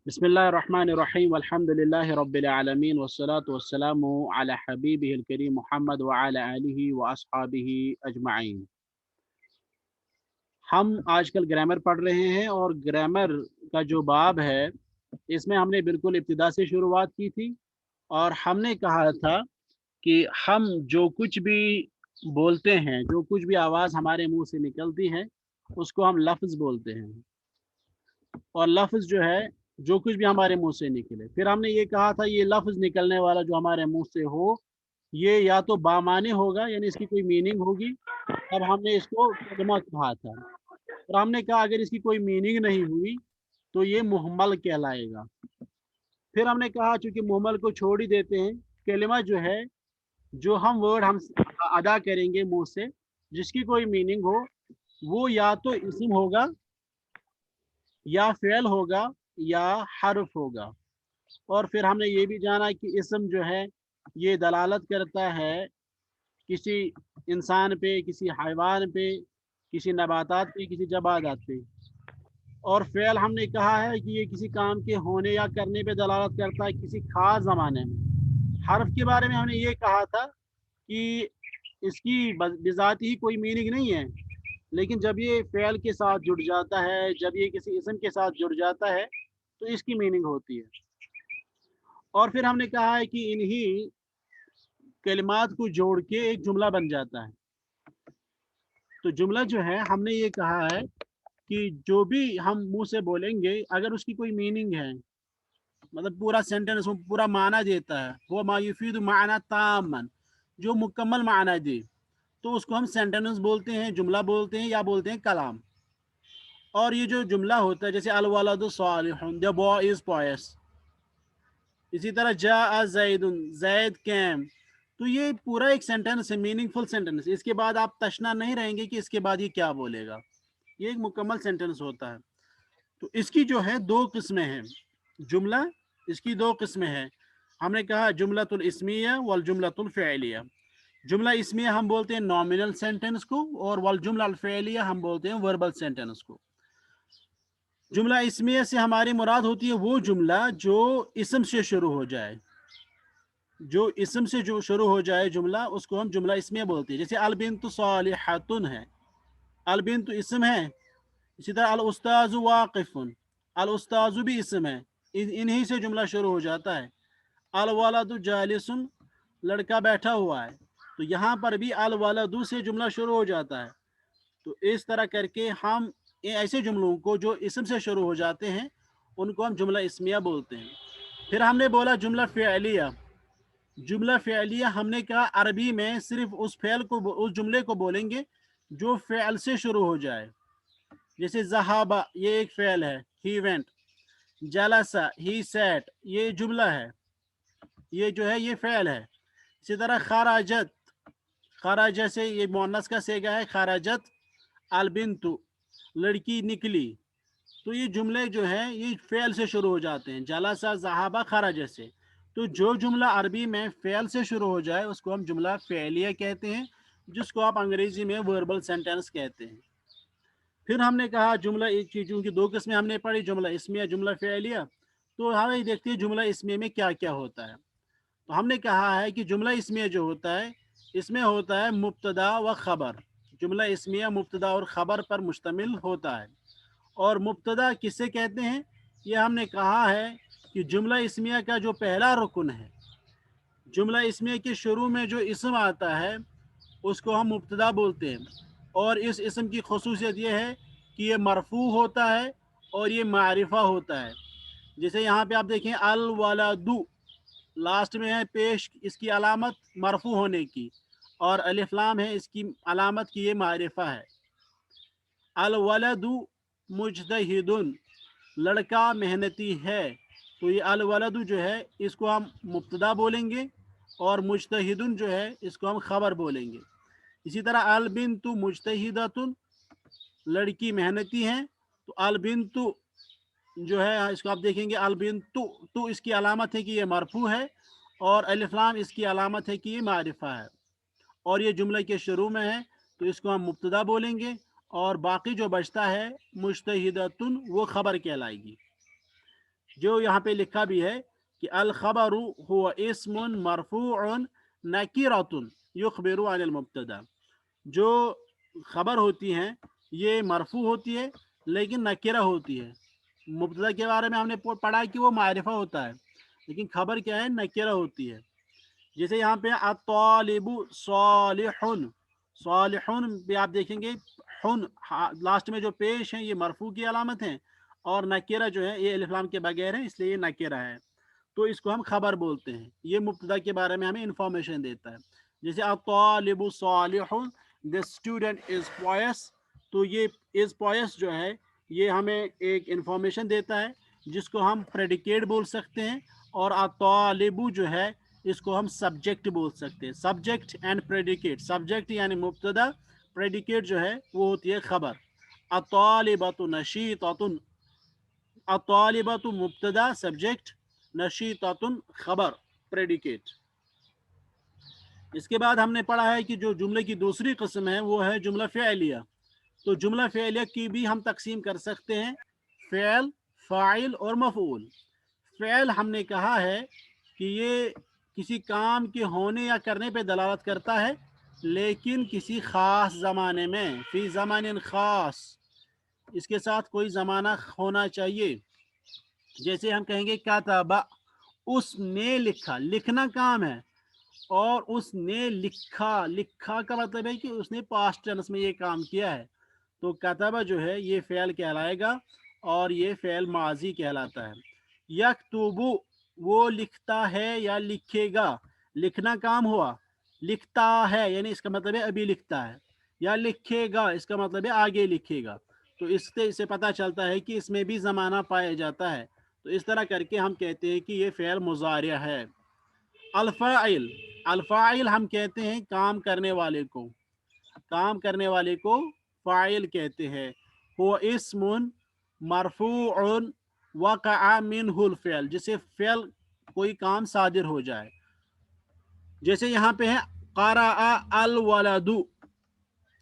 बिस्मिल्लाहिर्रहमानिर्रहीम वल्हम्दुलिल्लाहि रब्बिल आलमीन वस्सलातु वस्सलामु अला हबीबिहिल करीम मुहम्मद व अला आलिहि व अस्हाबिहि अजमाइन। हम आजकल ग्रामर पढ़ रहे हैं और ग्रामर का जो बाब है इसमें हमने बिल्कुल इब्तिदा से शुरुआत की थी और हमने कहा था कि हम जो कुछ भी बोलते हैं, जो कुछ भी आवाज़ हमारे मुंह से निकलती है उसको हम लफ्ज़ बोलते हैं। और लफ्ज़ जो है, जो कुछ भी हमारे मुंह से निकले, फिर हमने ये कहा था ये लफ्ज़ निकलने वाला जो हमारे मुंह से हो, ये या तो बामाने होगा यानी इसकी कोई मीनिंग होगी, तब हमने इसको कलमा कहा था। और हमने कहा अगर इसकी कोई मीनिंग नहीं हुई तो ये मुहम्मल कहलाएगा। फिर हमने कहा चूंकि मुहम्मल को छोड़ ही देते हैं, कलिमा जो है, जो हम वर्ड हम अदा करेंगे मुंह से जिसकी कोई मीनिंग हो, वो या तो इस्म होगा या फ़ेल होगा या हर्फ होगा। और फिर हमने ये भी जाना कि इस्म जो है ये दलालत करता है किसी इंसान पे, किसी हैवान पे, किसी नबातात पे, किसी जमादात पे। और फ़ेल हमने कहा है कि ये किसी काम के होने या करने पे दलालत करता है किसी खास ज़माने में। हर्फ के बारे में हमने ये कहा था कि इसकी बिज़ात ही कोई मीनिंग नहीं है, लेकिन जब ये फ़ेल के साथ जुड़ जाता है, जब ये किसी इस्म के साथ जुड़ जाता है तो इसकी मीनिंग होती है। और फिर हमने कहा है कि इन्हीं कलिमात को जोड़ के एक जुमला बन जाता है। तो जुमला जो है हमने ये कहा है कि जो भी हम मुंह से बोलेंगे अगर उसकी कोई मीनिंग है, मतलब पूरा सेंटेंस पूरा माना देता है, वो मा युफीदु माना तामन, जो मुकम्मल माना दे, तो उसको हम सेंटेंस बोलते हैं, जुमला बोलते हैं या बोलते हैं कलाम। और ये जो जुमला होता है जैसे अल वलदु सालिहुन, द बॉय इज पॉयस, इसी तरह जा जैदुन, जैद कैम, तो ये पूरा एक सेंटेंस है, मीनिंगफुल सेंटेंस। इसके बाद आप तशना नहीं रहेंगे कि इसके बाद ये क्या बोलेगा, ये एक मुकम्मल सेंटेंस होता है। तो इसकी जो है दो किस्में हैं, जुमला, इसकी दो किस्में हैं। हमने कहा जुमलतुल इस्मिया वल जुमलतुल फ़िअलिया। जुमला इस्मिया हम बोलते हैं नॉमिनल सेंटेंस को, और वल जुमला अल फ़िअलिया हम बोलते हैं वर्बल सेंटेंस को। जुमला इस्मिया से हमारी मुराद होती है वो जुमला जो इस्म से शुरू हो जाए, जो इस्म से जो शुरू हो जाए जुमला, उसको हम जुमला इस्मिया बोलते हैं। जैसे अल बिन्तु सालिहतुन है, अल बिन्तु इस्म है। इसी तरह अल उस्ताज़ु वाक़िफ़ुन, अल उस्ताज़ु भी इस्म है, इन्हीं से जुमला शुरू हो जाता है। अल वलदु जालिसुन, लड़का बैठा हुआ है, तो यहाँ पर भी अल वलदु से जुमला शुरू हो जाता है। तो इस तरह करके हम ऐसे जुमलों को जो इस्म से शुरू हो जाते हैं उनको हम जुमला इस्मिया बोलते हैं। फिर हमने बोला जुमला फ़िअलिया। जुमला फ़िअलिया हमने कहा अरबी में सिर्फ उस फ़ेल को, उस जुमले को बोलेंगे जो फ़ेल से शुरू हो जाए। जैसे ज़हाबा, ये एक फ़ेल है, ही वेंट। जलसा, ही सैट, ये जुमला है, ये जो है ये फ़ेल है। इसी तरह खराजत, खराजा से ये मुअन्नस का सेगा है, खराजत अल बिन्तु, लड़की निकली। तो ये जुमले जो हैं ये फ़ेल से शुरू हो जाते हैं, जलसा ज़हाबा खराजा से। तो जो जुमला अरबी में फ़ेल से शुरू हो जाए उसको हम जुमला फ़िअलिया कहते हैं, जिसको आप अंग्रेजी में वर्बल सेंटेंस कहते हैं। फिर हमने कहा जुमला एक चीज़ों की दो किस्में हमने पढ़ी, जुमला इस्मिया, जुमला फ़िअलिया। तो हमें देखते हैं जुमला इस्मिया में क्या क्या होता है। तो हमने कहा है कि जुमला इस्मिया जो होता है इसमें होता है मुब्तदा व ख़बर। जुमला इस्मिया मुब्तदा और ख़बर पर मुश्तमिल होता है। और मुब्तदा किससे कहते हैं, ये हमने कहा है कि जुमला इस्मिया का जो पहला रुकन है, जुमला इस्मिया के शुरू में जो इस्म आता है उसको हम मुब्तदा बोलते हैं। और इस इस्म की ख़ुसूसियत ये है कि ये मरफ़ू होता है और ये मारिफा होता है। जैसे यहाँ पे आप देखें अल वलदु, लास्ट में है पेश इसकी अलामत मरफ़ू होने की, और अलिफ लाम है इसकी अलामत की, ये मारिफा है। अल वलदु मुजतहिदुन, लड़का मेहनती है। तो ये अल वलदु जो है इसको हम मुब्तदा बोलेंगे और मुजतहिदुन जो है इसको हम ख़बर बोलेंगे। इसी तरह अल बिन्तु मुजतहिदतुन, लड़की मेहनती है। तो अल बिन्तु जो है इसको आप देखेंगे अल बिन्तु, तो इसकी अलामत है कि ये मरफू है, और अलिफ लाम इसकी अलामत है कि ये मारिफा है, और ये जुमले के शुरू में है तो इसको हम मुब्तदा बोलेंगे, और बाकी जो बचता है मुजतहिदतुन वो खबर कहलाएगी। جو یہاں پہ لکھا بھی ہے کہ الخبر هو اسم مرفوع نکرۃ یخبر عن المبتدا، جو خبر ہوتی ہیں یہ مرفوع ہوتی ہے لیکن نکرہ ہوتی ہے. مبتدا کے بارے میں ہم نے پڑھا کہ وہ معرفہ ہوتا ہے، لیکن خبر کیا ہے؟ نکرہ ہوتی ہے. جیسے یہاں پہ الطالب صالح، صالح بھی آپ دیکھیں گے حن لاسٹ میں جو پیش ہیں یہ مرفوع کی علامت ہیں، اور نکرہ جو ہے یہ الف لام کے بغیر ہے، اس لیے یہ نکرہ ہے، تو اس کو ہم خبر بولتے ہیں. یہ مبتدا کے بارے میں ہمیں انفارمیشن دیتا ہے. جیسے الطالب صالح the student is pious، تو یہ is pious جو ہے یہ ہمیں ایک انفارمیشن دیتا ہے جس کو ہم پریڈیکیٹ بول سکتے ہیں، اور الطالب جو ہے اس کو ہم سبجیکٹ بول سکتے ہیں. سبجیکٹ اینڈ پریڈیکیٹ، سبجیکٹ یعنی مبتدا، پریڈیکیٹ جو ہے وہ ہوتی ہے خبر. الطالبۃ نشیطۃ، الطالبۃ مبتدا سبجیکٹ، نشیطۃ خبر پریڈیکیٹ. اس کے بعد ہم نے پڑھا ہے کہ جو جملے کی دوسری قسم ہے وہ ہے جملہ فعلیہ. تو جملہ فعلیہ کی بھی ہم تقسیم کر سکتے ہیں فعل، فاعل اور مفعول. فعل ہم نے کہا ہے کہ یہ کسی کام کے ہونے یا کرنے پہ دلالت کرتا ہے لیکن کسی خاص زمانے میں، فی زمان خاص، اس کے ساتھ کوئی زمانہ ہونا چاہیے. جیسے ہم کہیں گے کتب، اس نے لکھا، لکھنا کام ہے، اور اس نے لکھا، لکھا کا مطلب ہے کہ اس نے پاسٹ ٹینس میں یہ کام کیا ہے. تو کتب جو ہے یہ فعل کہلائے گا اور یہ فعل ماضی کہلاتا ہے. یکتب، وہ لکھتا ہے یا لکھے گا، لکھنا کام ہوا، لکھتا ہے یعنی اس کا مطلب ہے ابھی لکھتا ہے، یا لکھے گا اس کا مطلب ہے آگے لکھے گا. تو اس سے پتہ چلتا ہے کہ اس میں بھی زمانہ پایا جاتا ہے. تو اس طرح کر کے ہم کہتے ہیں کہ یہ فعل مضارع ہے. الفاعل، الفاعل ہم کہتے ہیں کام کرنے والے کو، کام کرنے والے کو فاعل کہتے ہیں. وہ اسم مرفوع وقع منہ الفعل، جسے فعل کوئی کام صادر ہو جائے. جیسے یہاں پہ ہے قرأ الولد،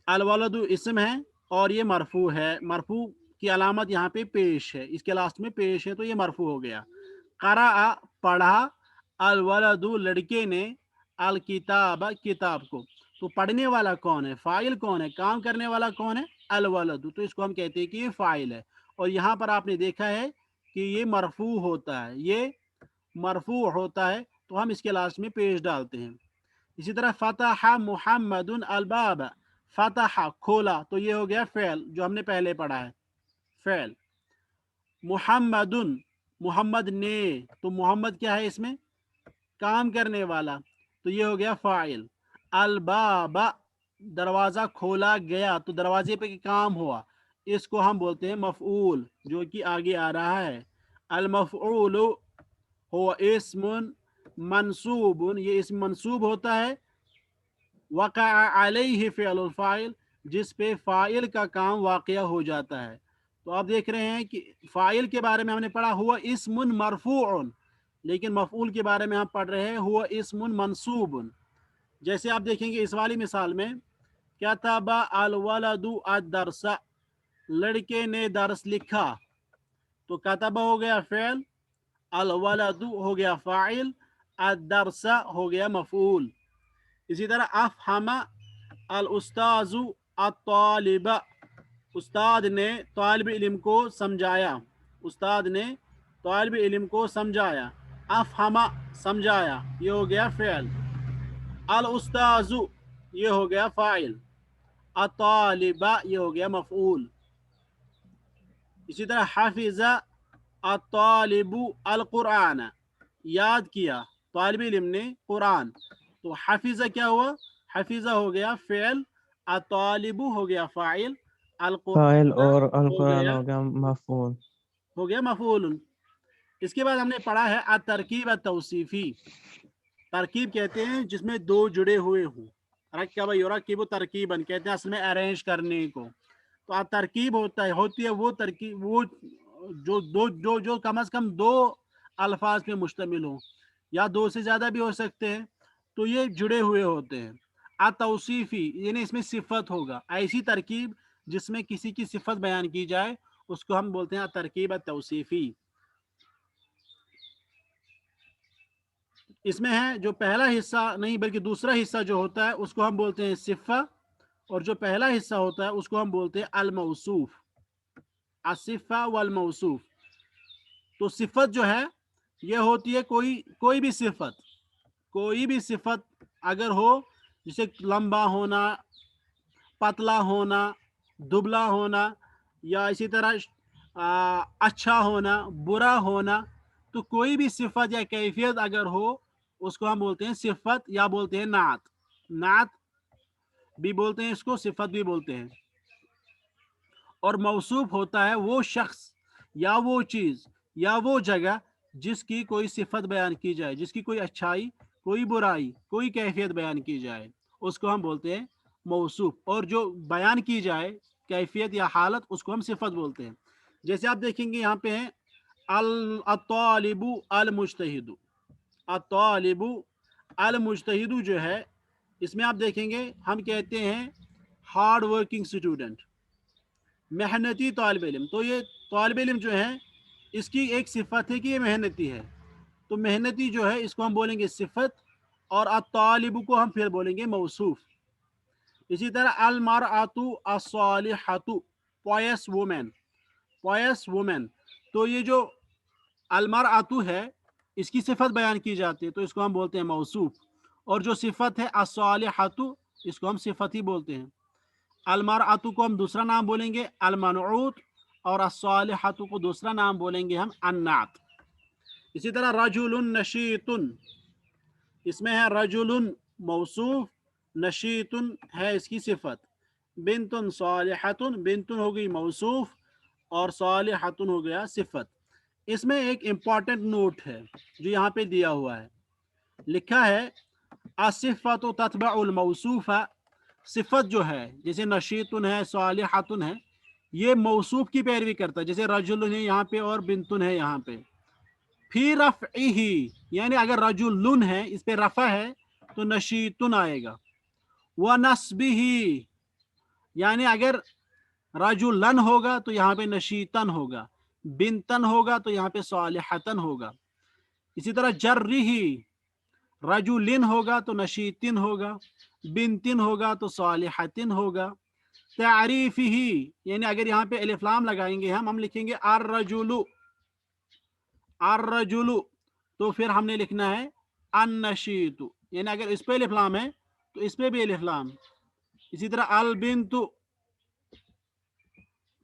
الولد اسم ہے اور یہ مرفوع ہے، مرفوع کی علامت یہاں پہ پیش ہے، اس کے لاسٹ میں پیش ہے تو یہ مرفوع ہو گیا. قرأ پڑھا، الولد لڑکے نے، الکتاب کتاب کو. تو پڑھنے والا کون ہے؟ فاعل کون ہے؟ کام کرنے والا کون ہے؟ الولد. تو اس کو ہم کہتے ہیں کہ یہ فاعل ہے. اور یہاں پر آپ نے دیکھا ہے کہ یہ مرفوع ہوتا ہے، یہ مرفوع ہوتا ہے تو ہم اس کے لاسٹ میں پیش ڈالتے ہیں. اسی طرح فتح محمد الباب، فتح کھولا، تو یہ ہو گیا فعل جو ہم نے پہلے پڑھا ہے، فعل. محمد، محمد نے، تو محمد کیا ہے اس میں؟ کام کرنے والا، تو یہ ہو گیا فاعل. الباب، دروازہ کھولا گیا، تو دروازے پہ کام ہوا، اس کو ہم بولتے ہیں مفعول، جو کہ آگے آ رہا ہے. المفعول هو اسم منصوب، یہ اسم منصوب ہوتا ہے، وقع علیہ فعل الفاعل، جس پہ فاعل کا کام واقع ہو جاتا ہے. تو آپ دیکھ رہے ہیں کہ فاعل کے بارے میں ہم نے پڑھا ہوا اسم مرفوع، لیکن مفعول کے بارے میں ہم پڑھ رہے ہیں ہوا اسم منصوب. جیسے آپ دیکھیں گے اس والی مثال میں کتب الولد الدرس، لڑکے نے درس لکھا، تو کتب ہو گیا فعل، الولد ہو گیا فاعل، الدرس ہو گیا مفعول. اسی طرح افہم الاستاذ الطالب، استاد نے طالب علم کو سمجھایا، استاد نے طالب علم کو سمجھایا. افہم سمجھایا، یہ ہو گیا فعل. الاستاذ یہ ہو گیا فاعل. الطالب یہ ہو گیا مفعول. اسی طرح حفظ الطالب القرآن، یاد کیا طالب علم نے قرآن، تو حفظ کیا ہوا؟ حفظ ہو گیا فعل، الطالب ہو گیا فاعل، فاعل القرآن اور ہو القرآن گیا ہو گیا مفعول. مفعول. اس کے بعد ہم نے پڑھا ہے الترکیب التوصیفی. ترکیب کہتے ہیں جس میں دو جڑے ہوئے ہوں، رکب یرکب ترکیبا کہتے ہیں اصل میں ارینج کرنے کو. تو ترکیب ہوتی ہے وہ ترکیب، وہ جو کم از کم دو الفاظ پہ مشتمل ہوں، یا دو سے زیادہ بھی ہو سکتے ہیں، تو یہ جڑے ہوئے ہوتے ہیں. التوصیفی یعنی اس میں صفت ہوگا، ایسی ترکیب جس میں کسی کی صفت بیان کی جائے اس کو ہم بولتے ہیں ترکیب التوصیفی. اس میں ہے جو پہلا حصہ نہیں بلکہ دوسرا حصہ جو ہوتا ہے اس کو ہم بولتے ہیں صفہ، اور جو پہلا حصہ ہوتا ہے اس کو ہم بولتے ہیں الموصوف، الصفہ والموصوف۔ تو صفت جو ہے یہ ہوتی ہے کوئی بھی صفت، کوئی بھی صفت اگر ہو، جسے لمبا ہونا، پتلا ہونا، دبلا ہونا، یا اسی طرح اچھا ہونا، برا ہونا، تو کوئی بھی صفت یا کیفیت اگر ہو اس کو ہم بولتے ہیں صفت یا بولتے ہیں نعت۔ نعت بھی بولتے ہیں اس کو، صفت بھی بولتے ہیں۔ اور موصوف ہوتا ہے وہ شخص یا وہ چیز یا وہ جگہ جس کی کوئی صفت بیان کی جائے، جس کی کوئی اچھائی، کوئی برائی، کوئی کیفیت بیان کی جائے، اس کو ہم بولتے ہیں موصوف۔ اور جو بیان کی جائے کیفیت یا حالت، اس کو ہم صفت بولتے ہیں۔ جیسے آپ دیکھیں گے یہاں پہ ہیں الطالب المجتہد، الطالب المجتہد جو ہے، اس میں آپ دیکھیں گے ہم کہتے ہیں ہارڈ ورکنگ اسٹوڈنٹ، محنتی طالب علم۔ تو یہ طالب علم جو ہے اس کی ایک صفت ہے کہ یہ محنتی ہے، تو محنتی جو ہے اس کو ہم بولیں گے صفت، اور الطالب کو ہم پھر بولیں گے موصوف۔ اسی طرح المرأۃ الصالحۃ، پوائس وومن، پوائس وومن، تو یہ جو المرأۃ ہے اس کی صفت بیان کی جاتی ہے تو اس کو ہم بولتے ہیں موصوف، اور جو صفت ہے الصالحۃ اس کو ہم صفت ہی بولتے ہیں۔ المرأۃ کو ہم دوسرا نام بولیں گے المنعوت، اور الصالحۃ کو دوسرا نام بولیں گے ہم النعت۔ اسی طرح رجل نشیط، اس میں ہے رجل موصوف، نشیط ہے اس کی صفت، بنت صالحۃ، بنت ہو گئی موصوف اور صالحۃ ہو گیا صفت۔ اس میں ایک امپورٹنٹ نوٹ ہے جو یہاں پہ دیا ہوا ہے، لکھا ہے الصفۃ تتبع الموصوف، صفت جو ہے جیسے نشیط ہے، صالحۃ ہے، یہ موصوف کی پیروی کرتا ہے، جیسے رجل ہے یہاں پہ اور بنتن ہے یہاں پہ۔ پھر رفعہ، یعنی اگر رجل ہے اس پہ رفع ہے تو نشیطن آئے گا، ونصبہ، یعنی اگر رجلن ہوگا تو یہاں پہ نشیطن ہوگا، بنتن ہوگا تو یہاں پہ صالحتن ہوگا۔ اسی طرح جرہ، رجلن ہوگا تو نشیطن ہوگا، بنتن ہوگا تو صالحتن ہوگا۔ تعریف ہی، یعنی اگر یہاں پہ الف لام لگائیں گے ہم لکھیں گے الرجل، الرجل، تو پھر ہم نے لکھنا ہے النشیط، یعنی اگر اس پہ الف لام ہے تو اس پہ بھی الف لام۔ اسی طرح البنت،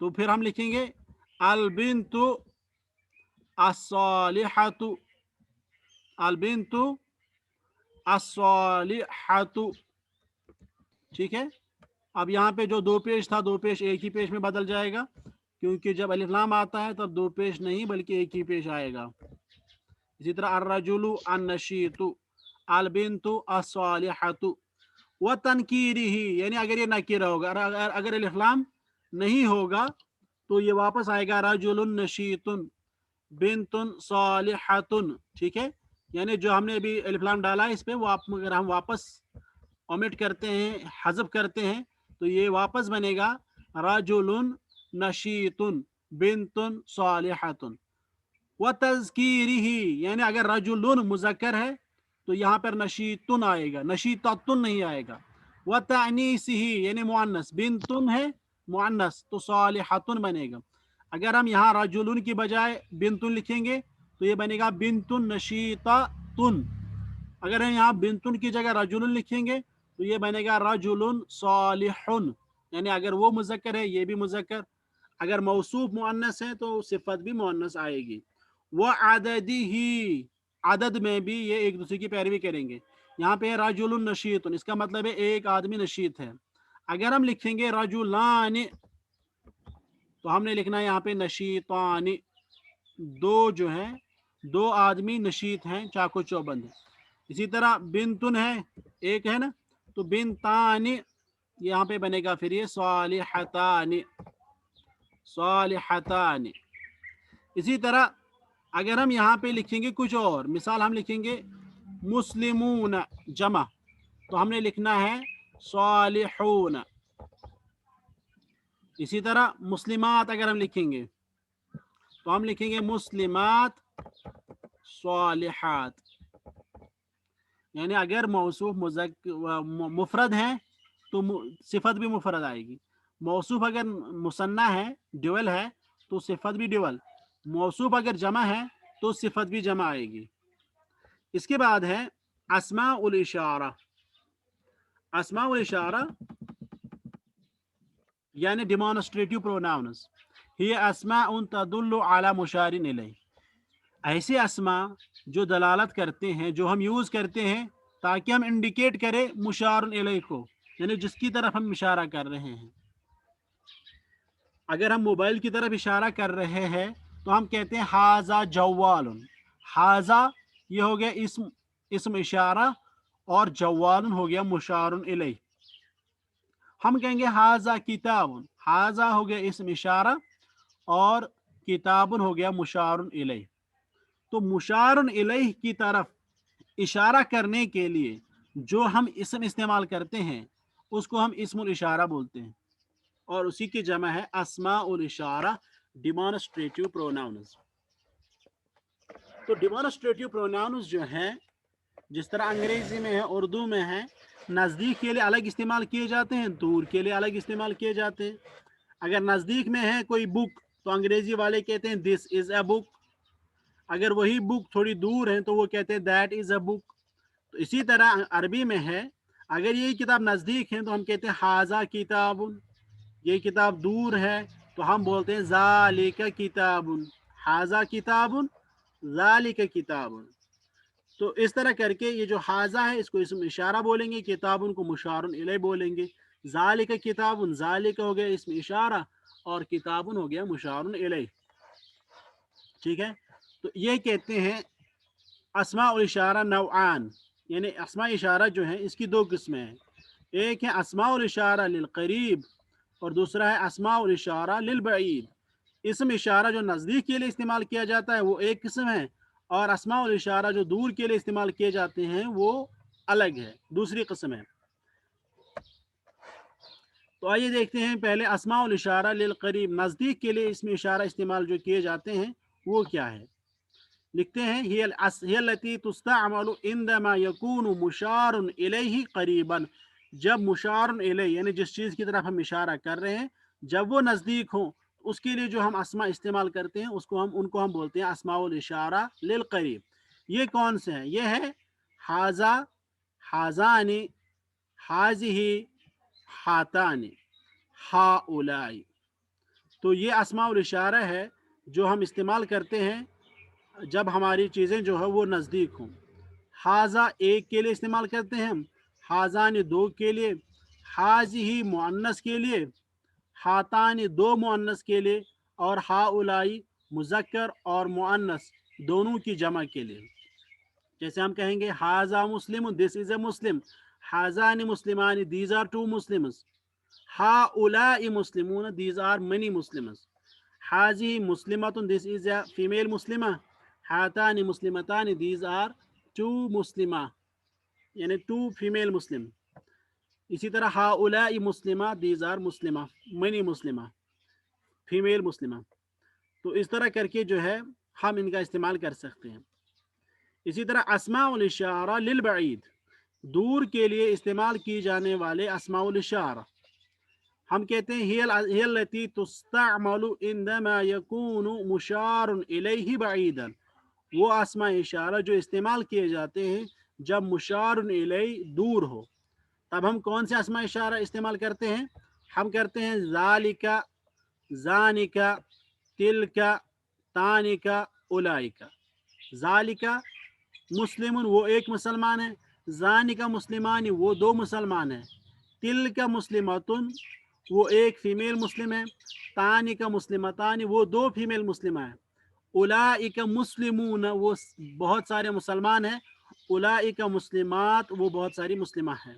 تو پھر ہم لکھیں گے البنت الصالحۃ، البنت الصالحۃ، ٹھیک ہے۔ اب یہاں پہ جو دو پیش تھا، دو پیش ایک ہی پیش میں بدل جائے گا، کیونکہ جب الف لام آتا ہے تب دو پیش نہیں بلکہ ایک ہی پیش آئے گا۔ اسی طرح الرجل النشیط، البنت الصالحۃ، وتنکیرہ، یعنی اگر یہ نکیرہ ہوگا، اگر الف لام نہیں ہوگا تو یہ واپس آئے گا رجل نشیط بنت صالحۃ، ٹھیک ہے۔ یعنی جو ہم نے ابھی الف لام ڈالا ہے اس پہ، وہ اگر ہم واپس اومٹ کرتے ہیں، حذف کرتے ہیں، تو یہ واپس بنے گا رجل نشیط بنت صالحۃ۔ وتذکیرہ، یعنی اگر رجل مذکر ہے تو یہاں پر نشیطن آئے گا، نشیطتن نہیں آئے گا۔ وتعنیسہ، یعنی مؤنث، بنتن ہے مؤنث تو صالحتن بنے گا۔ اگر ہم یہاں رجلن کی بجائے بنتن لکھیں گے تو یہ بنے گا بنتن نشیطتن۔ اگر ہم یہاں بنتن کی جگہ رجلن لکھیں گے تو یہ بنے گا رجل صالح، یعنی اگر وہ مذکر ہے یہ بھی مذکر، اگر موصوف مؤنث ہے تو صفت بھی مؤنث آئے گی۔ وعددہ، عدد میں بھی یہ ایک دوسرے کی پیروی کریں گے۔ یہاں پہ رجل نشیط، اس کا مطلب ہے ایک آدمی نشیط ہے۔ اگر ہم لکھیں گے رجلان تو ہم نے لکھنا ہے یہاں پہ نشیطان، دو جو ہیں، دو آدمی نشیط ہیں، چاقو چوبند ہے۔ اسی طرح بنتن ہے، ایک ہے نا، تو بنتان یہاں پہ بنے گا پھر یہ صالحتان، صالحتان۔ اسی طرح اگر ہم یہاں پہ لکھیں گے کچھ اور، مثال ہم لکھیں گے مسلمون جمع تو ہم نے لکھنا ہے صالحون۔ اسی طرح مسلمات اگر ہم لکھیں گے تو ہم لکھیں گے مسلمات صالحات۔ यानी अगर मौसूफ मुफरद है तो सिफत भी मुफरद आएगी, मौसूफ अगर मुसन्ना है ड्यूअल है तो सिफत भी ड्यूअल, मौसूफ अगर जमा है तो सिफत भी जमा आएगी। इसके बाद है अस्माउल इशारा। अस्माउल इशारा यानी डेमोन्स्ट्रेटिव प्रोनाउंस, ये अस्माउन तदुल्लु अला मुशारिन इलैह, ऐसे अस्मा जो दलालत करते हैं, जो हम यूज़ करते हैं ताकि हम इंडिकेट करें मुशारुन इलैह को, यानी जिसकी तरफ हम इशारा कर रहे हैं। अगर हम मोबाइल की तरफ इशारा कर रहे हैं तो हम कहते हैं हाजा जवालुन। हाजा ये हो गया इसम इशारा और जवालुन हो गया मुशारुन इलैह। हम कहेंगे हाजा किताबुन, हाजा हो गया इसम इशारा और किताबुन हो गया मुशारुन इलैह। तो मुशारुन इलैह की तरफ इशारा करने के लिए जो हम इसम इस्तेमाल करते हैं उसको हम इस्मुल इशारा बोलते हैं, और उसी की जमा है अस्माउल इशारा, डेमोन्स्ट्रेटिव प्रोनाउंस। तो डेमोन्स्ट्रेटिव प्रोनाउंस जो हैं, जिस तरह अंग्रेजी में है, उर्दू में है, नज़दीक के लिए अलग इस्तेमाल किए जाते हैं, दूर के लिए अलग इस्तेमाल किए जाते हैं। अगर नज़दीक में है कोई बुक तो अंग्रेजी वाले कहते हैं दिस इज़ अ बुक, अगर वही बुक थोड़ी दूर है तो वो कहते हैं दैट इज़ अ बुक। तो इसी तरह अरबी में है, अगर ये किताब नज़दीक है तो हम कहते हैं हाजा किताबुन, ये किताब दूर है तो हम बोलते हैं ज़ालिका किताबुन, हाजा किताबुन ज़ालिका किताबुन। तो इस तरह करके ये जो हाजा है इसको इसम इशारा बोलेंगे, किताबुन को मुशारुन इलैह बोलेंगे। ज़ालिका किताबुन, ज़ालिका हो गया इसम इशारा और किताबुन हो गया मुशारुन इलैह। ठीक है, तो ये कहते हैं अस्माउल इशारा नौआन, यानी अस्मा इशारा जो है इसकी दो किस्में हैं, एक है अस्माउल इशारा लिल करीब और दूसरा है अस्माउल इशारा लिल बईद। इसम इशारा जो नज़दीक के लिए इस्तेमाल किया जाता है वो एक किस्म है, और अस्माउल इशारा जो दूर के लिए इस्तेमाल किए जाते हैं वो अलग है, दूसरी किस्म है। तो आइए देखते हैं पहले अस्माउल इशारा लिल करीब, नज़दीक के लिए इसमें इशारा इस्तेमाल जो किए जाते हैं वो क्या है। लिखते हैं हियल्लती तुस्तअमलु इंदमा यकूनु मुशारुन इलैहि करीबन, जब मुशारुन इलैहि यानी जिस चीज़ की तरफ हम इशारा कर रहे हैं जब वो नज़दीक हो, उसके लिए जो हम अस्मा इस्तेमाल करते हैं उनको हम बोलते हैं अस्माउल इशारा लिल करीब। ये कौन से हैं? ये है हाजा, हाजानी, हाजिही, हातानी, हाउलाई। तो ये अस्माउल इशारा है जो हम इस्तेमाल करते हैं जब हमारी चीज़ें जो है वो नज़दीक हों। हाजा एक के लिए इस्तेमाल करते हैं हम, हाजानी दो के लिए, हाजिही मुअन्नस के लिए, हातानी दो मुअन्नस के लिए, और हाउलाई मुज़क्कर और मुअन्नस दोनों की जमा के लिए। जैसे हम कहेंगे हाजा मुस्लिम, दिस इज़ अ मुस्लिम, हाजानी मुस्लिमानी, दीज आर टू मुस्लिम्स, हाउलाई मुस्लिमून, दीज आर मेनी मुस्लिम्स, हाजी मुस्लिमतुन, दिस इज़ अ फीमेल मुस्लिमा, हातानी मुस्लिमतानी, दीज आर टू मुस्लिमा, यानी टू फीमेल मुस्लिम। इसी तरह हाउलाई मुस्लिमा, दीज आर मुस्लिमा, मनी मुस्लिमा, फीमेल मुस्लिमा। तो इस तरह करके जो है हम इनका इस्तेमाल कर सकते हैं। इसी तरह अस्माउल इशारा लिल बईद, दूर के लिए इस्तेमाल की जाने वाले अस्माउल इशारा हम कहते हैं हियल्लती तुस्तअमलु इंदमा यकूनु मुशारुन इलैहि बईदन, वो अस्मा इशारा जो इस्तेमाल किए जाते हैं जब मुशारुन इलैहि दूर हो। तब हम कौन से अस्मा इशारा इस्तेमाल करते हैं? हम करते हैं ज़ालिका, ज़ानिका, तिलका, तानिका, उलाइका। ज़ालिका मुस्लिमुन वो एक मुसलमान है, ज़ानिका मुस्लिमानी वो दो मुसलमान है, तिलका मुस्लिमतुन वो एक फीमेल मुस्लिम है, तानिका मुस्लिमतानी वो दो फीमेल मुस्लिमा है, उलाइका मुस्लिमून वो बहुत सारे मुसलमान हैं, उलाइका मुस्लिमात वो बहुत सारी मुस्लिमा हैं।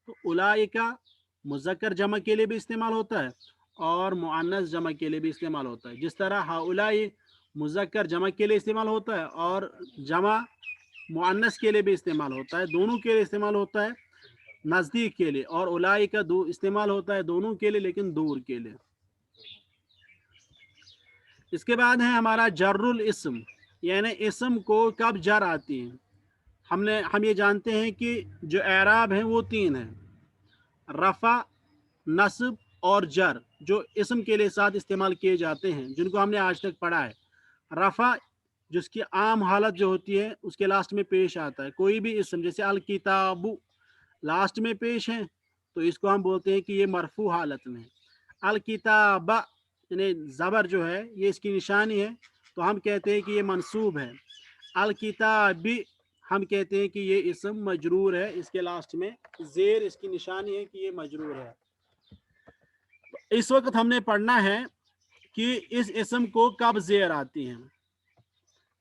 तो उलाइका मुज़क्कर जमा के लिए भी इस्तेमाल होता है और मुअन्नस जमा के लिए भी इस्तेमाल होता है। जिस तरह हाउलाई मुज़क्कर जमा के लिए इस्तेमाल होता है और जमा मुअन्नस के लिए भी इस्तेमाल होता है, दोनों के लिए इस्तेमाल होता है, नज़दीक के लिए, और उलाई का इस्तेमाल होता है दोनों के लिए लेकिन दूर के लिए। इसके बाद है हमारा जर्रुल इस्म, यानी इस्म को कब जर आती है। हम ये जानते हैं कि जो एराब हैं वो 3 हैं, रफ़ा, नस्ब और जर, जो इसम के लिए साथ इस्तेमाल किए जाते हैं, जिनको हमने आज तक पढ़ा है। रफ़ा जिसकी आम हालत जो होती है उसके लास्ट में पेश आता है, कोई भी इसम जैसे अल किताबु लास्ट में पेश है तो इसको हम बोलते हैं कि ये मरफू हालत में है। अल किताबा यानी ज़बर जो है ये इसकी निशानी है तो हम कहते हैं कि ये मंसूब है। अल किताबी हम कहते हैं कि ये इसम मजरूर है, इसके लास्ट में ज़ेर इसकी निशानी है कि ये मजरूर है। इस वक्त हमने पढ़ना है कि इस इसम को कब ज़ेर आती है।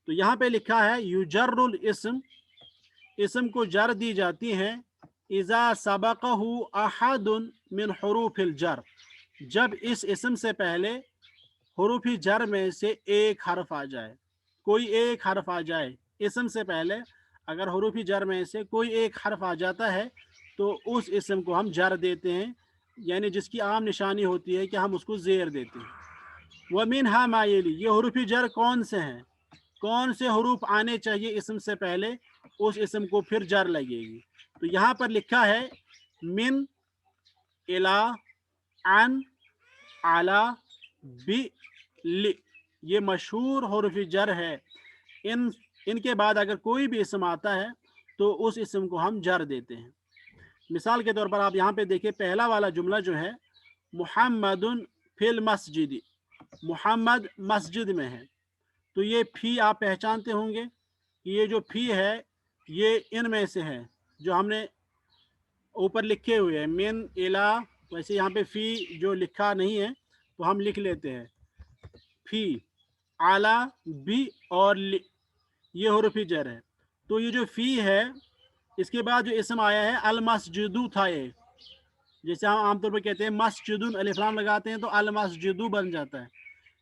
तो यहाँ पे लिखा है युजर्रुल इसम, इसम को जर दी जाती है इज़ा सबक़हु अहदुन मिन हुरूफिल जर, जब इस इसम से पहले हुरूफी जर में से एक हर्फ आ जाए, कोई एक हर्फ आ जाए इसम से पहले, अगर हुरूफी जर में से कोई एक हर्फ आ जाता है तो उस इसम को हम जर देते हैं, यानी जिसकी आम निशानी होती है कि हम उसको ज़ेर देते हैं। वमिनहा मायली, ये हुरूफी जर कौन से हैं, कौन से हरूफ आने चाहिए इसम से पहले, उस इसम को फिर जर लगेगी। तो यहाँ पर लिखा है मिन, इला, अन, आला, बि, लि, ये मशहूर हरूफ जर है। इनके बाद अगर कोई भी इसम आता है तो उस इसम को हम जर देते हैं। मिसाल के तौर पर आप यहाँ पे देखिए, पहला वाला जुमला जो है मुहम्मदुन फिल मस्जिद, मुहम्मद मस्जिद में है, तो ये फी आप पहचानते होंगे कि ये जो फी है ये इनमें से है जो हमने ऊपर लिखे हुए हैं मिन, इला। वैसे यहाँ पे फी जो लिखा नहीं है तो हम लिख लेते हैं फी, आला, बी और लि, ये हुरूफ जर है। तो ये जो फी है इसके बाद जो इसम आया है अल मस्जिदु था, ये जैसे हम आमतौर पर कहते हैं मस्जिदुन अलिफ लाम लगाते हैं तो अल मस्जिदु बन जाता है,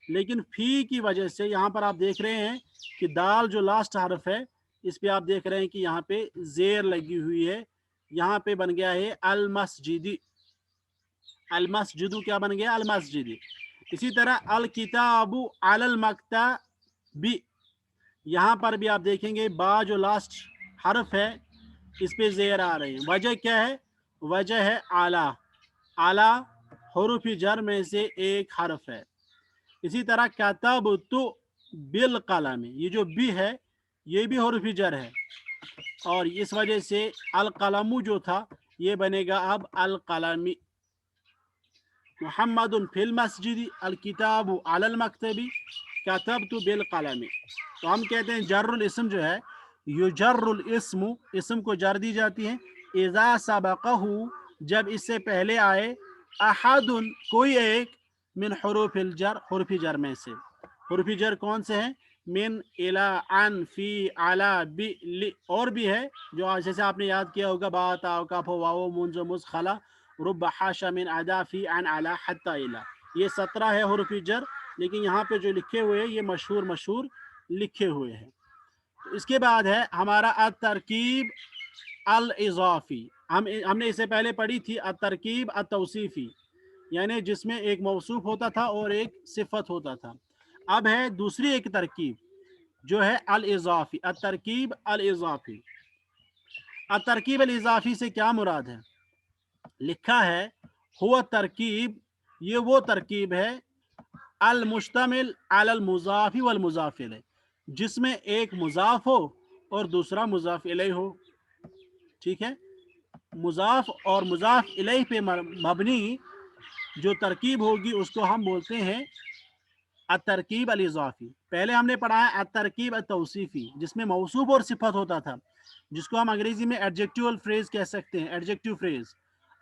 लेकिन फी की वजह से यहाँ पर आप देख रहे हैं कि दाल जो लास्ट हर्फ है इस पे आप देख रहे हैं कि यहाँ पे जेर लगी हुई है, यहाँ पे बन गया है अल मस्जिदी, अल मस्जिदु क्या बन गया, अल मस्जिदी। इसी तरह अल किताबु अलल मक्तबी, यहाँ पर भी आप देखेंगे बा जो लास्ट हर्फ है इस पे जेर आ रही है। वजह क्या है, वजह है आला, आला हुरूफ जर में से एक हर्फ है। इसी तरह कतब तो बिल कलम, ये जो बी है ये भी हुरूफ जर है और इस वजह से अल कलमु जो था ये बनेगा अब अल कलमी। मुहम्मदुन फिल मस्जिद, अल किताबु अलल मक्तबी, कतबतु बिल कलमी। तो हम कहते हैं जर्रुल इसम जो है युजर्रुल इस्मु, इसम को जर दी जाती है इज़ा सबक़हु, जब इससे पहले आए अहदुन कोई एक मिन हुरूफिल जर, हुरूफी जर में से। हुरूफी जर कौन से हैं, मिन, इला, अन, फी, अला, बि, लि, और भी है जो जैसे आपने याद किया होगा बात का फवाओ मुंजो मुस खला रुब हाशा मिन अदा फी अन अला हत्ता इला, ये 17 है हुरूफी जर, लेकिन यहाँ पे जो लिखे हुए हैं ये मशहूर लिखे हुए हैं। तो इसके बाद है हमारा अतरकीब अल इज़ाफ़ी, हमने इससे पहले पढ़ी थी अतरकीब अतौसीफ़ी, यानी जिसमें एक मौसूफ होता था और एक सिफत होता था। अब है दूसरी एक तरकीब जो है अल इज़ाफ़ी, अतरकीब अल इज़ाफ़ी। अतरकीब अल इज़ाफ़ी से क्या मुराद है, लिखा है हुआ तरकीब, ये वो तरकीब है अल मुश्तमिल अलल मुज़ाफ़ी वल मुज़ाफ़ इलैह, जिसमें एक मुज़ाफ़ हो और दूसरा मुज़ाफ़ इलैह हो। ठीक है, मुज़ाफ़ और मुज़ाफ़ इलैह पे मबनी जो तरकीब होगी उसको हम बोलते हैं अतरकीब अल इज़ाफ़ी। पहले हमने पढ़ा है अतरकीब अतौसीफ़ी जिसमें मौसूफ और सिफत होता था, जिसको हम अंग्रेजी में एडजेक्टिवल फ्रेज कह सकते हैं, एडजेक्टिव फ्रेज।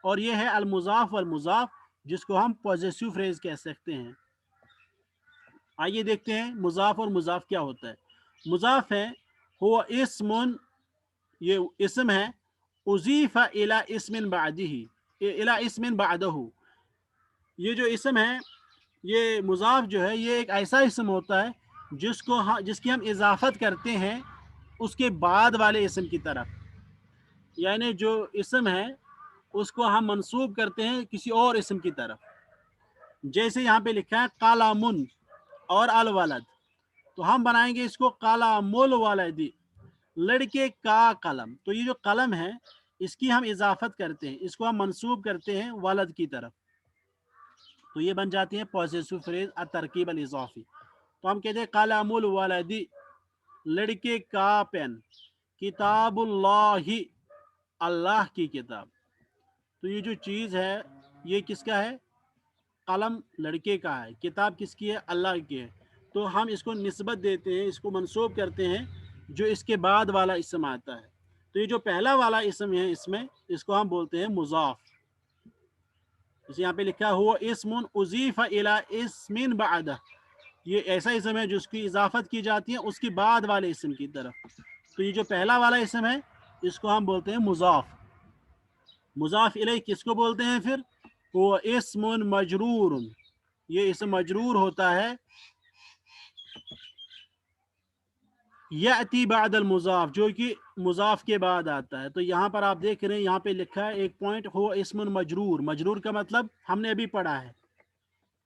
और ये है अल मुज़ाफ़ वल मुज़ाफ़ जिसको हम पॉजेसिव फ्रेज कह सकते हैं। आइए देखते हैं मुज़ाफ़ और मुज़ाफ़ क्या होता है। मुज़ाफ़ है हुआ इस्मुन, ये इसम है, उज़ीफ़ा इला इस्मिन बादिही, इला इस्मिन बादहू, ये जो इसम है ये मुज़ाफ़ जो है ये एक ऐसा इसम होता है जिसकी हम इजाफत करते हैं उसके बाद वाले इसम की तरफ, यानी जो इसम है उसको हम मंसूब करते हैं किसी और इसम की तरफ। जैसे यहाँ पे लिखा है कालामुन और अल वलद, तो हम बनाएंगे इसको कालामुल वलदी, لڑکے کا قلم، تو یہ جو قلم ہے اس کی ہم اضافت کرتے ہیں، اس کو ہم منسوب کرتے ہیں ولد کی طرف، تو یہ بن جاتی ہے پوزیسو فریز الترکیب الاضافی. تو ہم کہتے ہیں قلم الولدی، لڑکے کا پین، کتاب اللہ، اللہ کی کتاب. تو یہ جو چیز ہے یہ کس کا ہے؟ قلم لڑکے کا ہے، کتاب کس کی ہے؟ اللہ کی ہے. تو ہم اس کو نسبت دیتے ہیں، اس کو منسوب کرتے ہیں جو اس کے بعد والا اسم آتا ہے. تو یہ جو پہلا والا اسم ہے اس میں، اس کو ہم بولتے ہیں مضاف. جیسے یہاں پہ لکھا ہوا اسم اضیف الی اسم بعدہ، یہ ایسا اسم ہے جس کی اضافت کی جاتی ہے اس کے بعد والے اسم کی طرف. تو یہ جو پہلا والا اسم ہے اس کو ہم بولتے ہیں مضاف. مضاف الیہ کس کو بولتے ہیں پھر؟ وہ اسم مجرور، یہ اسم مجرور ہوتا ہے یأتی بعد المضاف، جو کہ مضاف کے بعد آتا ہے. تو یہاں پر آپ دیکھ رہے ہیں یہاں پہ لکھا ہے ایک پوائنٹ، ہو اسم مجرور. مجرور کا مطلب ہم نے ابھی پڑھا ہے،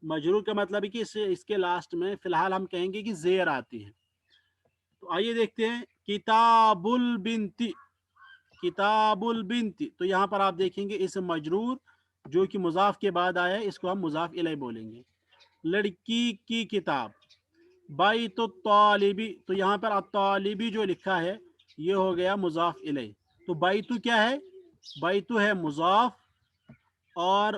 مجرور کا مطلب ہے کہ اس کے لاسٹ میں فی الحال ہم کہیں گے کہ زیر آتی ہے. تو آئیے دیکھتے ہیں کتاب البنت، کتاب البنت. تو یہاں پر آپ دیکھیں گے اسم مجرور جو کہ مضاف کے بعد آیا ہے، اس کو ہم مضاف الیہ بولیں گے. لڑکی کی کتاب، بیت الطالبی، تو یہاں پر الطالبی جو لکھا ہے یہ ہو گیا مضاف الیہ. تو بیتو کیا ہے؟ بیتو ہے مضاف اور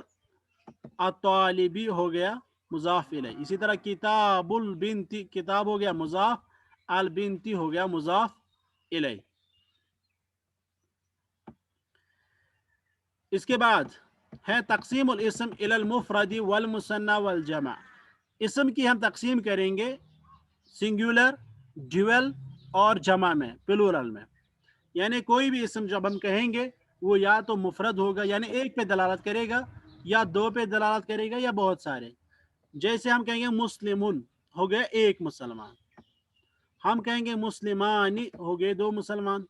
الطالبی ہو گیا مضاف الیہ. اسی طرح کتاب البنت، کتاب ہو گیا مضاف، البنتی ہو گیا مضاف الیہ. اس کے بعد ہے تقسیم الاسم الی المفرد والمثنى والجمع. اسم کی ہم تقسیم کریں گے سنگولر، ڈیول اور جمع میں، پلورل میں. یعنی کوئی بھی اسم جب ہم کہیں گے وہ یا تو مفرد ہوگا یعنی ایک پہ دلالت کرے گا، یا دو پہ دلالت کرے گا، یا بہت سارے. جیسے ہم کہیں گے مسلمون، ہو گیا ایک مسلمان. ہم کہیں گے مسلمانی، ہو گئے دو مسلمان.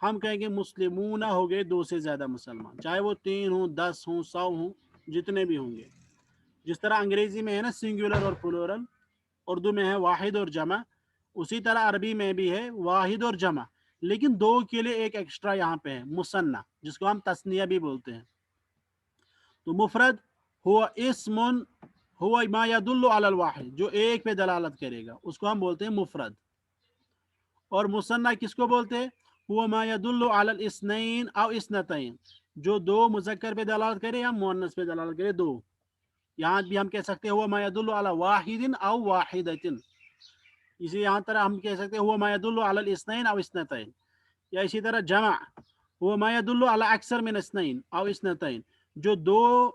ہم کہیں گے مسلمون، ہو گئے دو سے زیادہ مسلمان، چاہے وہ 3 ہوں، 10 ہوں، 100 ہوں، جتنے بھی ہوں گے. جس طرح انگریزی میں ہے نا سنگولر اور پلورل، اردو میں ہے واحد اور جمع، اسی طرح عربی میں بھی ہے واحد اور جمع. لیکن دو کے لیے ایک ایکسٹرا یہاں پہ ہے، مثنی، جس کو ہم تثنیہ بھی بولتے ہیں. تو مفرد ہوا اسم ہوا ما يدل علی الواحد، جو ایک پہ دلالت کرے گا اس کو ہم بولتے ہیں مفرد. اور مثنی کس کو بولتے ہیں؟ ہوا ما يدل علی الاثنین او اثنتین، جو دو مذکر پہ دلالت کرے یا مؤنث پہ دلالت کرے دو. یہاں بھی ہم کہہ سکتے ہیں ہوا ما يدل علی واحد او واحدۃ. اسی یہاں طرح ہم کہہ سکتے ہیں ہوا ما يدل علی الاثنین او اثنتین. یا اسی طرح جمع ہوا ما يدل علی اکثر من اثنین او اثنتین، جو دو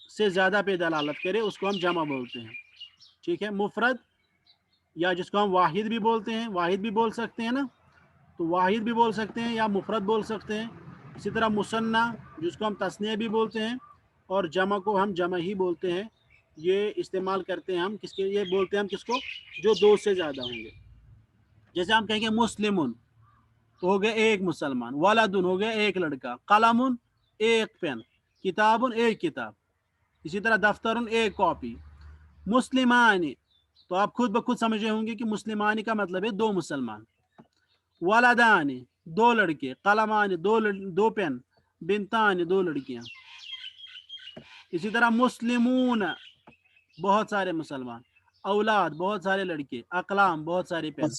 سے زیادہ پہ دلالت کرے اس کو ہم جمع بولتے ہیں. ٹھیک ہے. مفرد یا جس کو ہم واحد بھی بولتے ہیں، واحد بھی بول سکتے ہیں نا، تو واحد بھی بول سکتے ہیں یا مفرد بول سکتے ہیں. اسی طرح مثنی جس کو ہم تثنیہ بھی بولتے ہیں، اور جمع کو ہم جمع ہی بولتے ہیں. یہ استعمال کرتے ہیں ہم کس کے لیے؟ بولتے ہیں ہم کس کو؟ جو دو سے زیادہ ہوں گے. جیسے ہم کہیں گے مسلمون تو ہو گیا ایک مسلمان، ولدن ہو گیا ایک لڑکا، قلمن ایک پین، کتابن ایک کتاب. اسی طرح دفترن ایک کاپی. مسلمانی تو آپ خود بخود سمجھے ہوں گے کہ مسلمانی کا مطلب ہے دو مسلمان. ولدانی دو لڑکے، قلمانی دو پین، بنتانی دو لڑکیاں. اسی طرح مسلمون بہت سارے مسلمان، اولاد بہت سارے لڑکے، اقلام بہت سارے پین.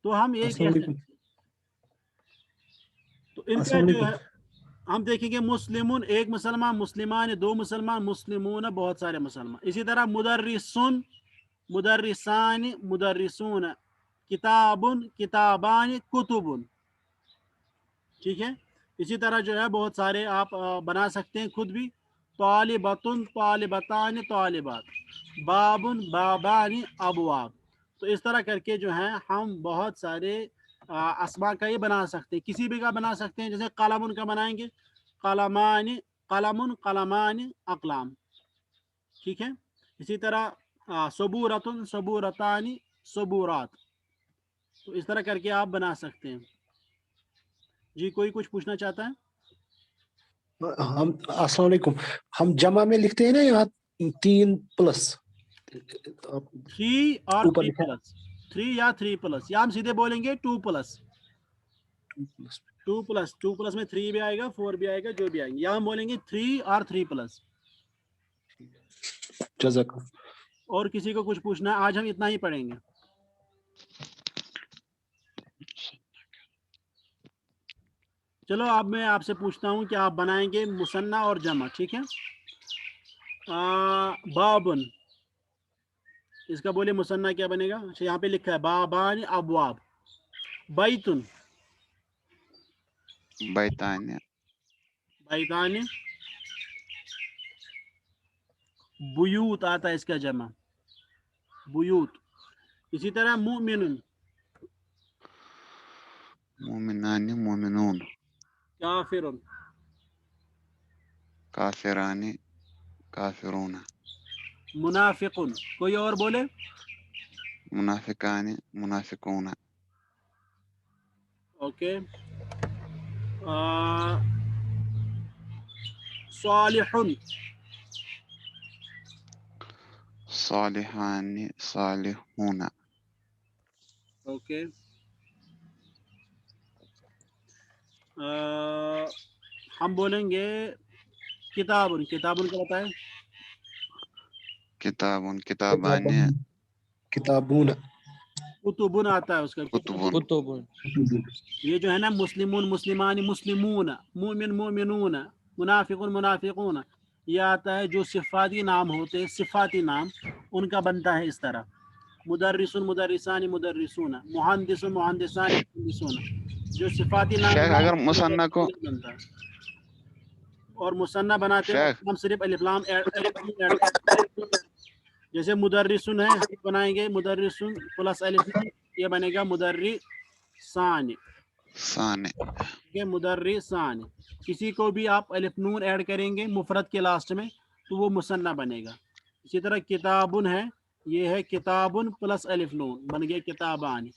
تو ہم یہ کہہ سکتے ہیں. تو ان کا جو ہے ہم دیکھیں گے مسلمون ایک مسلمان، مسلمان دو مسلمان، مسلمون بہت سارے مسلمان. اسی طرح مدرسون، مدرسان، مدرسون، کتابن، کتابان، کتبن. ٹھیک ہے. اسی طرح جو ہے بہت سارے آپ بنا سکتے ہیں خود بھی. طالبتن، طالبتان، طالبات، بابن، بابان، ابواب. تو اس طرح کر کے جو ہے ہم بہت سارے اسماء کا یہ بنا سکتے ہیں. کسی بھی کا بنا سکتے ہیں. جیسے قلم کا بنائیں گے قلمان، قلم، قلمان، اقلام. ٹھیک ہے. اسی طرح صبورتن، صبورتان، صبورات. تو اس طرح کر کے آپ بنا سکتے ہیں. جی کوئی کچھ پوچھنا چاہتا ہے؟ ہم السلام علیکم، ہم جمع میں لکھتے ہیں نا یہاں 3+، 3 اور 3+، 3 یا 3+، یا ہم سیدھے بولیں گے 2+. 2 प्लस में 3 भी आएगा, 4 भी आएगा, जो भी आएंगे। यहाँ हम बोलेंगे 3 और 3 प्लस। जज़ाक। और किसी को कुछ पूछना है? आज हम इतना ही पढ़ेंगे। चलो अब मैं आपसे पूछता हूँ कि आप बनाएंगे मुसन्ना और जमा, ठीक है। बाबन, इसका बोले मुसन्ना क्या बनेगा? अच्छा यहाँ पे लिखा है बाबान अबवाब। बैतुन, बैतान, बैतान। बुयूत आता है इसका जमा, बुयूत। इसी तरह मुमिनुन, मोमिनान, मोमिनून, काफिरुन, काफिरान, काफिरून, मुनाफिकुन। कोई और बोले? मुनाफिकान, मुनाफिकून, ओके। सालिहुन, सालिहान, सालिहून, ओके। हम बोलेंगे किताबुन, किताबुन का बताएं। किताबुन, किताबान, किताबून, कुतुबुन आता है उसका, कुतुबुन, कुतुबुन, ये जो है ना, मुस्लिमुन, मुस्लिमान, मुस्लिमून, मुमिन, मुमिनून, मुनाफिकुन, मुनाफिकून, ये आता है जो सिफाती नाम होते हैं, सिफाती नाम उनका बनता है इस तरह। मुदर्रिसुन, मुदर्रिसानी, मुदर्रिसून, मुहंदिसुन, मुहंदिसानी, मुहंदिसून। जो सिफाती नाम शेख अगर मुसन्ना को बनता है। और मुसन्ना बनाते शेख वक्त हम सिर्फ अलिफ लाम ऐड करते हैं। जैसे मुदर्रिसुन है, बनाएंगे मुदर्रिसुन प्लस अलिफ लाम, ये बनेगा मुदर्रिसान, साने, ठीक है, मुदर्रिसान। किसी को भी आप अलिफ नून ऐड करेंगे मुफरद के लास्ट में तो वो मुसन्ना बनेगा। इसी तरह किताबुन है, ये है किताबुन प्लस अलिफ नून, बन गया किताबान।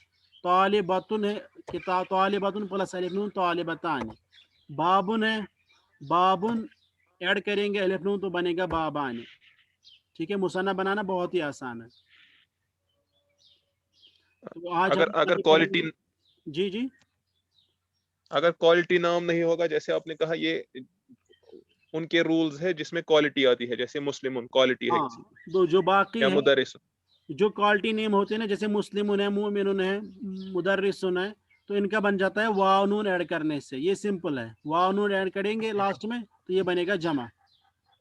तालिबतुन है, किताब, तालिबतुन प्लस अलिफ नून, तालिबतान। बाबुन है, बाबुन ऐड करेंगे अलिफ नून तो बनेगा बाबान, ठीक है। मुसन्ना बनाना बहुत ही आसान है। तो आज अगर हम अगर क्वालिटी जी जी, अगर क्वालिटी नाम नहीं होगा, जैसे आपने कहा ये उनके रूल्स है जिसमें क्वालिटी आती है, जैसे मुस्लिम क्वालिटी है हाँ, किसी तो जो बाकी या है, मुदरिस। जो क्वालिटी नेम होते हैं ना, जैसे मुस्लिमुन है, मुमिनुन है, मुदर्रिसुन है, तो इनका बन जाता है वाव नून ऐड करने से। ये सिंपल है, वाव नून ऐड करेंगे लास्ट में तो ये बनेगा जमा,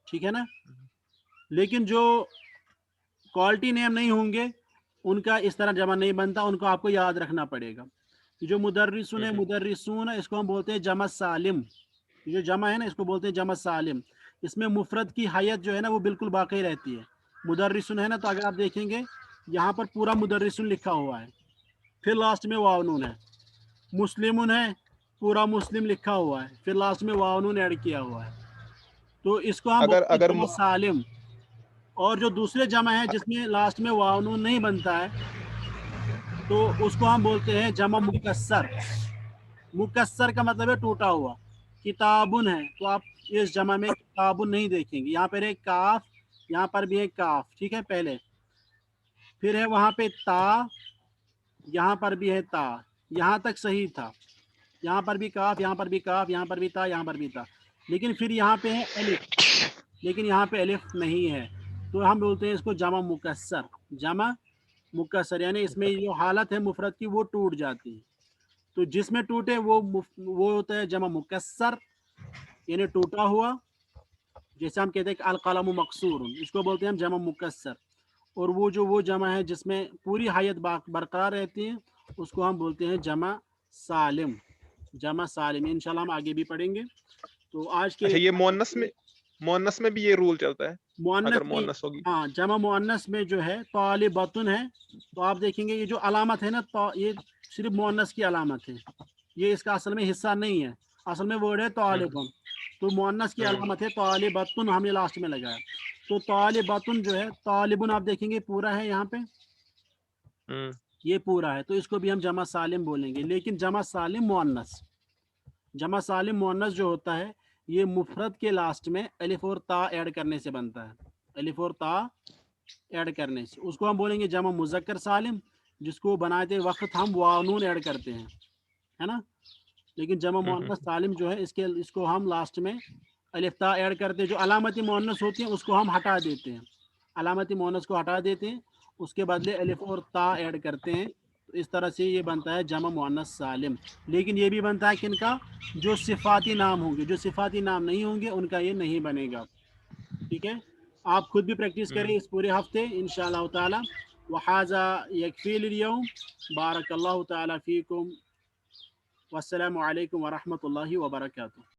ठीक है ना। लेकिन जो क्वालिटी नेम नहीं होंगे उनका इस तरह जमा नहीं बनता, उनको आपको याद रखना पड़ेगा। जो मुदर्रिसुन है, मुदर्रिसून है, इसको हम बोलते हैं जमा सालिम। जो जमा है ना, इसको बोलते हैं जमा सालिम। इसमें मुफरद की हैयत जो है ना वो बिल्कुल बाकी रहती है। मुदर्रिसुन है ना, तो अगर आप देखेंगे यहाँ पर पूरा मुदर्रिसुन लिखा हुआ है, फिर लास्ट में वाव नून है। मुस्लिमुन है, पूरा मुस्लिम लिखा हुआ है, फिर लास्ट में वाव नून ऐड किया हुआ है, तो इसको हम अगर बोलते हैं अगर जमा सालिम। और जो दूसरे जमा है जिसमें लास्ट में वाव नून नहीं बनता है, तो उसको हम बोलते हैं जमा मुकस्सर। मुकस्सर का मतलब है टूटा हुआ। किताबुन है, तो आप इस जमा में किताबुन नहीं देखेंगे, यहाँ पर एक काफ, यहाँ पर भी एक काफ, ठीक है, पहले। फिर है वहां पे ता, यहाँ पर भी है ता, यहाँ तक सही था। यहाँ पर भी काफ, यहाँ पर भी काफ, यहाँ पर भी था, यहाँ पर भी था। लेकिन फिर यहाँ पे है अलिफ, लेकिन यहाँ पे अलिफ नहीं है, तो हम बोलते हैं इसको जमा मुकस्सर। जमा मुकस्सर यानी इसमें जो हालत है मुफरद की वो टूट जाती है। तो जिसमें टूटे वो होता है जमा मुकस्सर, यानी टूटा हुआ। जैसे हम कहते हैं कि अल कलम मकसूर, इसको बोलते हैं हम जमा मुकस्सर। और वो जमा है जिसमें पूरी hayat बरकरार रहती है, उसको हम बोलते हैं जमा सालिम। जमा सालिम इंशाल्लाह हम आगे भी पढ़ेंगे। तो आज के अच्छा, ये लिए मोअन्नस में भी ये रूल चलता है मुअन्नस अगर में, मोअन्नस होगी। हाँ, जमा मुअन्नस में जो है तालिबतुन है, तो आप देखेंगे ये जो अलामत है ना, तो ये सिर्फ मुअन्नस की अलामत है, ये इसका असल में हिस्सा नहीं है। असल में वर्ड है तालिबुन, तो मुअन्नस की अलामत है तालिबतुन, हमने लास्ट में लगाया। तो तालिबतुन जो है, तालिबुन आप देखेंगे पूरा है यहाँ पे, ये पूरा है, तो इसको भी हम जमा सालिम बोलेंगे। लेकिन जमा सालिम मुअन्नस, जमा सालिम मुअन्नस जो होता है ये मुफरद के लास्ट में अलिफ और ता ऐड करने से बनता है। अलिफ और ता ऐड करने से उसको हम बोलेंगे जमा मुज़क्कर सालिम, जिसको बनाते वक्त हम वाव नून ऐड करते हैं, है ना। لیکن جمع مؤنث سالم جو ہے اس کو ہم لاسٹ میں الف تا ایڈ کرتے ہیں. جو علامتی مؤنث ہوتی ہیں اس کو ہم ہٹا دیتے ہیں, علامتی مؤنث کو ہٹا دیتے ہیں, اس کے بدلے الف اور تا ایڈ کرتے ہیں. تو اس طرح سے یہ بنتا ہے جمع مؤنث سالم. لیکن یہ بھی بنتا ہے کن کا؟ جو صفاتی نام ہوں گے. جو صفاتی نام نہیں ہوں گے ان کا یہ نہیں بنے گا. ٹھیک ہے, آپ خود بھی پریکٹس کریں اس پورے ہفتے انشاءاللہ تعالی. وَهَذَا يَكْفِي لِلْيَوْمِ بارک اللہ تعالی فیکم والسلام علیکم ورحمۃ اللہ وبرکاتہ.